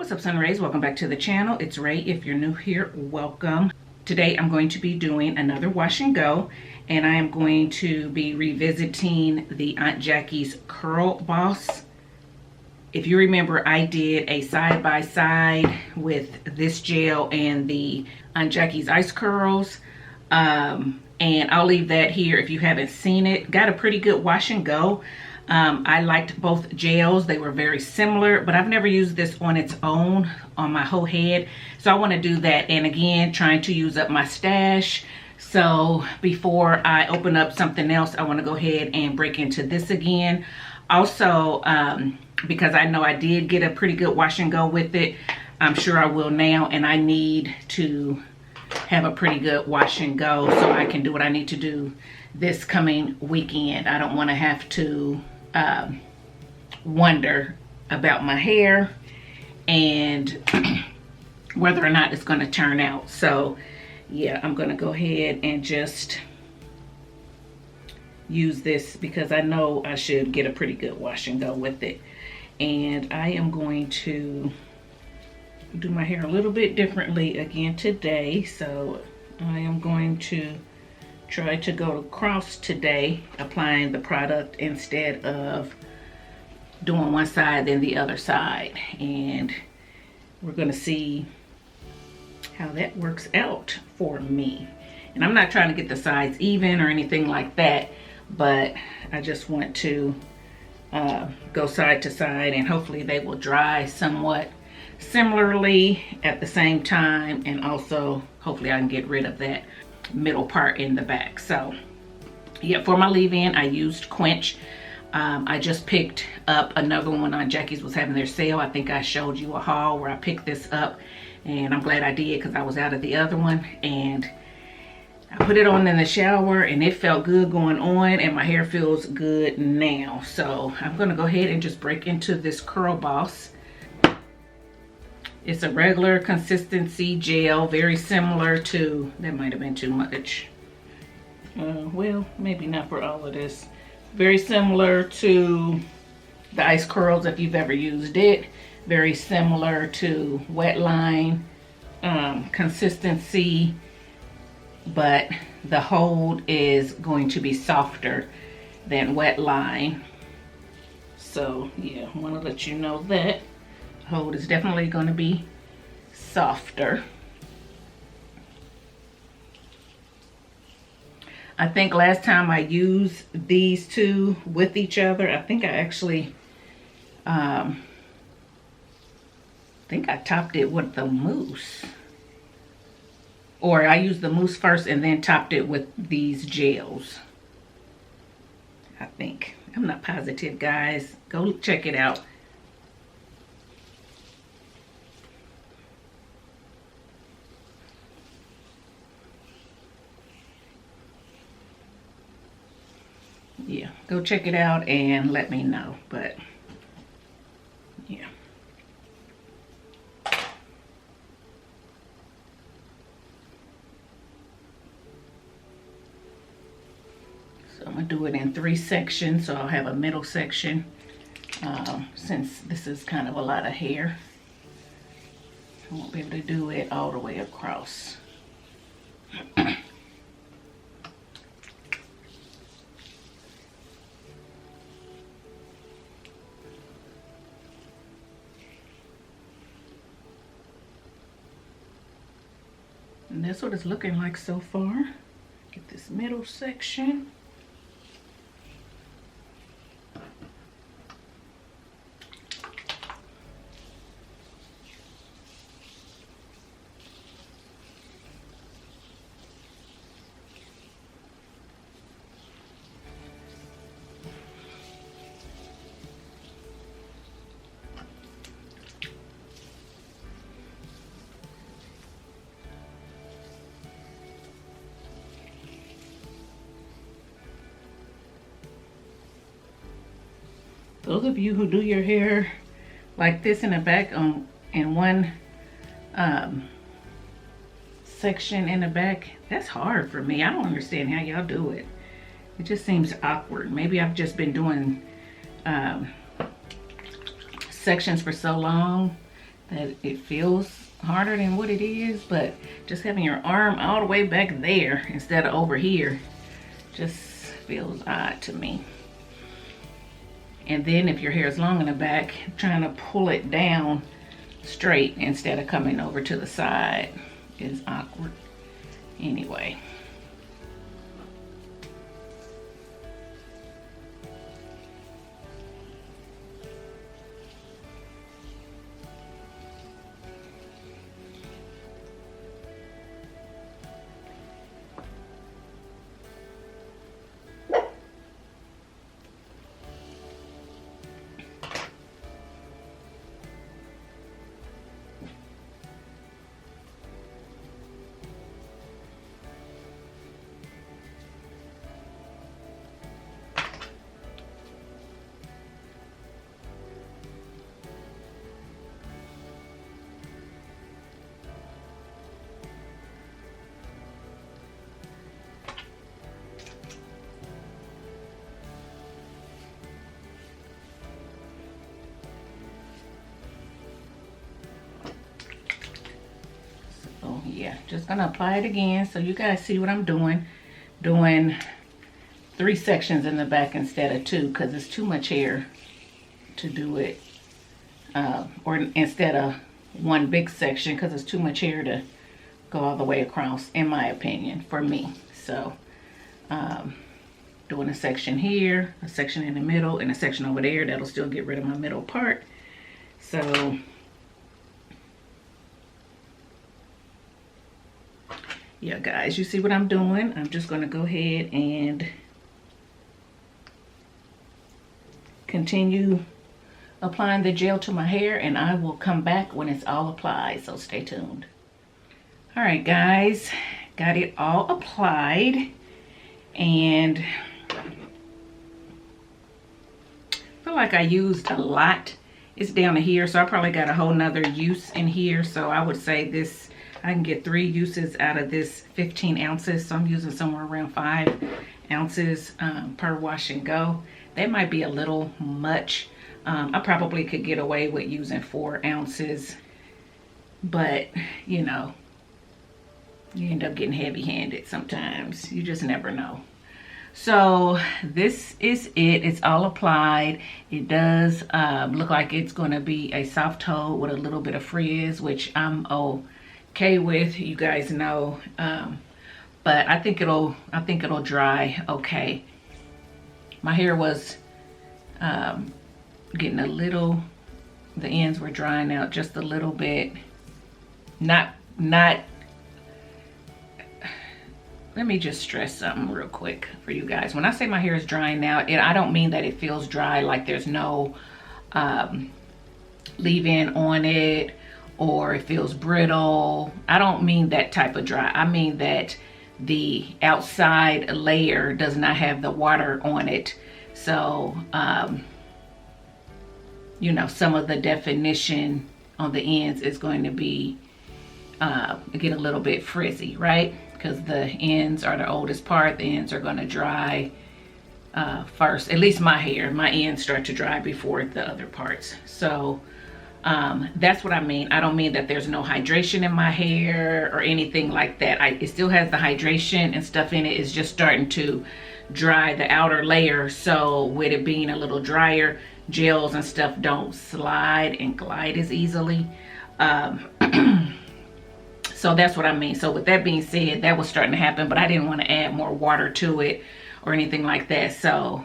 What's up, Sun Rays? Welcome back to the channel. It's Ray. If you're new here, welcome. Today I'm going to be doing another wash and go, and I am going to be revisiting the Aunt Jackie's Curl Boss. If you remember, I did a side-by-side with this gel and the Aunt Jackie's Ice Curls. And I'll leave that here if you haven't seen it. Got a pretty good wash and go. I liked both gels. They were very similar, but I've never used this on its own on my whole head. So I want to do that. And again, trying to use up my stash. So before I open up something else, I want to go ahead and break into this again. Also, because I know I did get a pretty good wash and go with it, I'm sure I will now. And I need to have a pretty good wash and go so I can do what I need to do this coming weekend. I don't want to have to wonder about my hair and whether or not it's going to turn out. So yeah, I'm going to go ahead and just use this because I know I should get a pretty good wash and go with it. And I am going to do my hair a little bit differently again today. So I am going to try to go across today, applying the product instead of doing one side then the other side, and we're going to see how that works out for me. And I'm not trying to get the sides even or anything like that, but I just want to go side to side, and hopefully they will dry somewhat similarly at the same time, and also hopefully I can get rid of that middle part in the back. So yeah, for my leave-in I used Quench. I just picked up another one on Jackie's was having their sale. I think I showed you a haul where I picked this up, and I'm glad I did because I was out of the other one. And I put it on in the shower and it felt good going on, and my hair feels good now. So I'm going to go ahead and just break into this Curl Boss. It's a regular consistency gel, very similar to, that might have been too much. Well, maybe not for all of this. Very similar to the Ice Curls if you've ever used it. Very similar to Wet Line consistency, but the hold is going to be softer than Wet Line. So yeah, I want to let you know that. Hold is definitely going to be softer. I think last time I used these two with each other, I think I actually think I topped it with the mousse, or I used the mousse first and then topped it with these gels. I think, I'm not positive, guys. Go check it out. Yeah, go check it out and let me know. But yeah, so I'm gonna do it in 3 sections. So I'll have a middle section since this is kind of a lot of hair. I won't be able to do it all the way across. And that's what it's looking like so far. Get this middle section. Those of you who do your hair like this in the back in one section in the back, that's hard for me. I don't understand how y'all do it. It just seems awkward. Maybe I've just been doing sections for so long that it feels harder than what it is, but just having your arm all the way back there instead of over here just feels odd to me. And then if your hair is long in the back, trying to pull it down straight instead of coming over to the side is awkward. Anyway. Yeah, just gonna apply it again so you guys see what I'm doing. Doing 3 sections in the back instead of 2 because it's too much hair to do it, or instead of 1 big section because it's too much hair to go all the way across, in my opinion, for me. So doing a section here, a section in the middle, and a section over there. That'll still get rid of my middle part. So yeah, guys, you see what I'm doing. I'm just going to go ahead and continue applying the gel to my hair, and I will come back when it's all applied, so stay tuned. All right, guys, got it all applied, and I feel like I used a lot. It's down to here, so I probably got a whole nother use in here, so I would say this, I can get 3 uses out of this 15 ounces. So I'm using somewhere around 5 ounces per wash and go. That might be a little much. I probably could get away with using 4 ounces, but you know, you end up getting heavy-handed sometimes. You just never know. So this is it. It's all applied. It does look like it's going to be a soft toe with a little bit of frizz, which I'm okay with, you guys know, but I think it'll dry okay. My hair was getting a little, the ends were drying out just a little bit. Not let me just stress something real quick for you guys. When I say my hair is drying out, I don't mean that it feels dry like there's no leave-in on it, or it feels brittle. I don't mean that type of dry. I mean that the outside layer does not have the water on it. So, you know, some of the definition on the ends is going to be, get a little bit frizzy, right? Because the ends are the oldest part. The ends are going to dry first. At least my hair, my ends start to dry before the other parts. So, that's what I mean. I don't mean that there's no hydration in my hair or anything like that. It still has the hydration and stuff in it. It's just starting to dry the outer layer. So with it being a little drier, gels and stuff don't slide and glide as easily. So that's what I mean. So with that being said, that was starting to happen, but I didn't want to add more water to it or anything like that. So,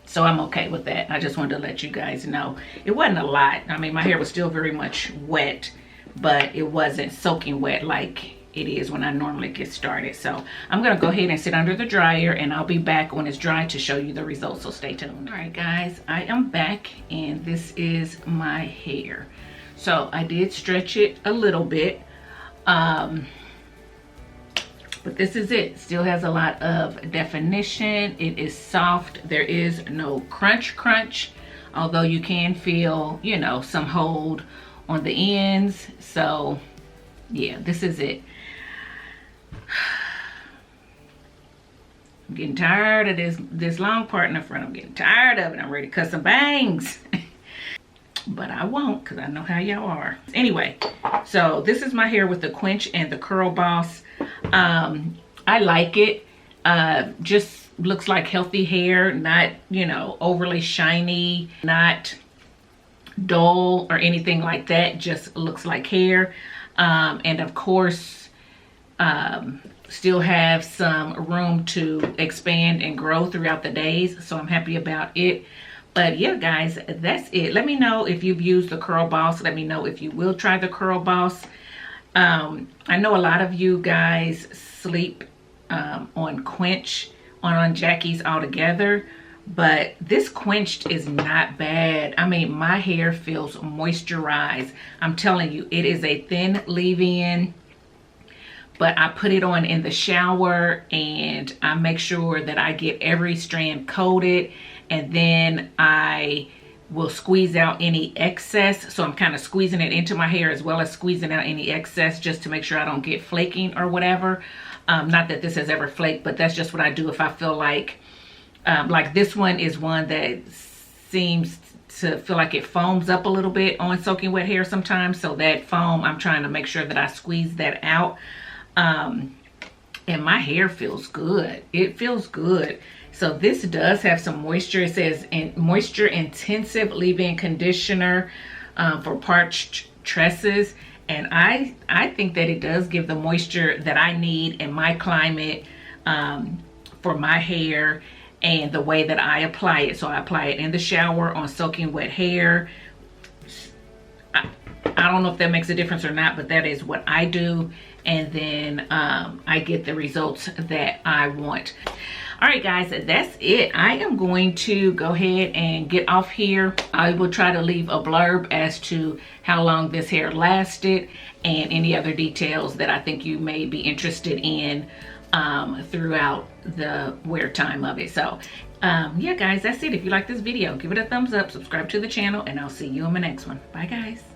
so I'm okay with that. I just wanted to let you guys know. It wasn't a lot. I mean, my hair was still very much wet, but it wasn't soaking wet like it is when I normally get started. So I'm gonna go ahead and sit under the dryer, and I'll be back when it's dry to show you the results, so stay tuned. All right, guys, I am back, and this is my hair. So I did stretch it a little bit, but this is it. Still has a lot of definition. It is soft. There is no crunch, although you can feel, you know, some hold on the ends. So yeah, this is it. I'm getting tired of this long part in the front. I'm getting tired of it. I'm ready to cut some bangs. but I won't because I know how y'all are. Anyway, so this is my hair with the Quench and the Curl Boss. I like it. Just looks like healthy hair, not, you know, overly shiny, not dull or anything like that. Just looks like hair. And of course, still have some room to expand and grow throughout the days. So I'm happy about it. But yeah, guys, that's it. Let me know if you've used the Curl Boss. Let me know if you will try the Curl Boss. I know a lot of you guys sleep on Quench, on Jackie's altogether, but this Quenched is not bad. I mean, my hair feels moisturized. I'm telling you, it is a thin leave-in, but I put it on in the shower and I make sure that I get every strand coated, and then I will squeeze out any excess. So I'm kind of squeezing it into my hair as well as squeezing out any excess, just to make sure I don't get flaking or whatever. Not that this has ever flaked, but that's just what I do if I feel like this one is one that seems to feel like it foams up a little bit on soaking wet hair sometimes. So that foam, I'm trying to make sure that I squeeze that out. And my hair feels good. It feels good. So this does have some moisture. It says moisture intensive leave-in conditioner for parched tresses. And I think that it does give the moisture that I need in my climate for my hair and the way that I apply it. So I apply it in the shower on soaking wet hair. I don't know if that makes a difference or not, but that is what I do. And then I get the results that I want. All right, guys, that's it. I am going to go ahead and get off here. I will try to leave a blurb as to how long this hair lasted and any other details that I think you may be interested in throughout the wear time of it. So yeah, guys, that's it. If you like this video, give it a thumbs up, subscribe to the channel, and I'll see you in my next one. Bye, guys.